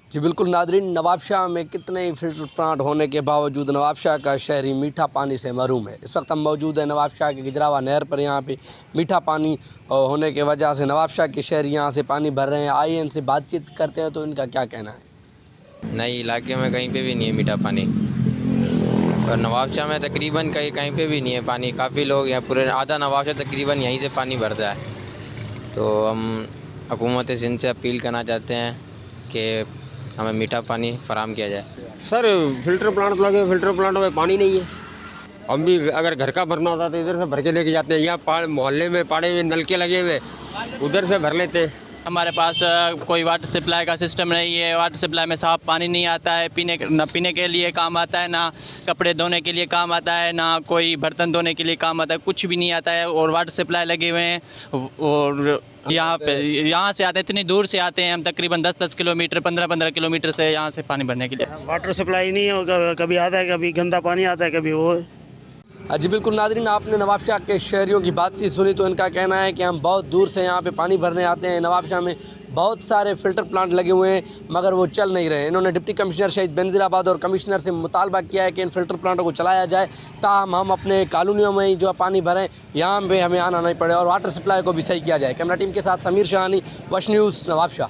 जी बिल्कुल नादरीन, नवाबशाह में कितने ही फिल्टर प्लांट होने के बावजूद नवाबशाह का शहरी मीठा पानी से महरूम है। इस वक्त हम मौजूद है नवाबशाह के गिजरावा नहर पर। यहाँ पे मीठा पानी होने के वजह से नवाबशाह के शहरी यहाँ से पानी भर रहे हैं। आइए इनसे बातचीत करते हैं तो इनका क्या कहना है। नहीं, इलाके में कहीं पे भी नहीं है मीठा पानी। और नवाबशाह में तकरीबन कहीं कहीं पे भी नहीं है पानी। काफ़ी लोग यहाँ पूरे आधा नवाबशाह तकरीबन यहीं से पानी भरता है। तो हम हुकूमत सिंध से अपील करना चाहते हैं कि हमें मीठा पानी फराहम किया जाए। सर फिल्टर प्लांट लगे, फिल्टर प्लांट में पानी नहीं है। हम भी अगर घर का भरना होता तो इधर से भर के लेके जाते हैं। यहाँ मोहल्ले में पाड़े में नलके लगे हुए, उधर से भर लेते हैं। हमारे पास कोई वाटर सप्लाई का सिस्टम नहीं है। वाटर सप्लाई में साफ पानी नहीं आता है। पीने के लिए काम आता है, ना कपड़े धोने के लिए काम आता है, ना कोई बर्तन धोने के लिए काम आता है। कुछ भी नहीं आता है। और वाटर सप्लाई लगे हुए हैं और यहाँ से आते हैं, इतनी दूर से आते हैं हम, तकरीबन 10-10 किलोमीटर 15-15 किलोमीटर से यहाँ से पानी भरने के लिए। वाटर सप्लाई नहीं है, कभी आता है, कभी गंदा पानी आता है, कभी वो। जी बिल्कुल नादरीन, आपने नवाबशाह के शहरियों की बातचीत सुनी तो इनका कहना है कि हम बहुत दूर से यहाँ पे पानी भरने आते हैं। नवाबशाह में बहुत सारे फ़िल्टर प्लांट लगे हुए हैं मगर वो चल नहीं रहे। इन्होंने डिप्टी कमिश्नर शहीद बेनज़ीराबाद और कमिश्नर से मुतालबा किया है कि इन फ़िल्टर प्लांटों को चलाया जाए ताहम हम अपने कॉलोनियों में ही जो पानी भरें, यहाँ पे हमें आना नहीं पड़े और वाटर सप्लाई को भी सही किया जाए। कैमरा टीम के साथ समीर शाहानी, वश न्यूज़, नवाबशाह।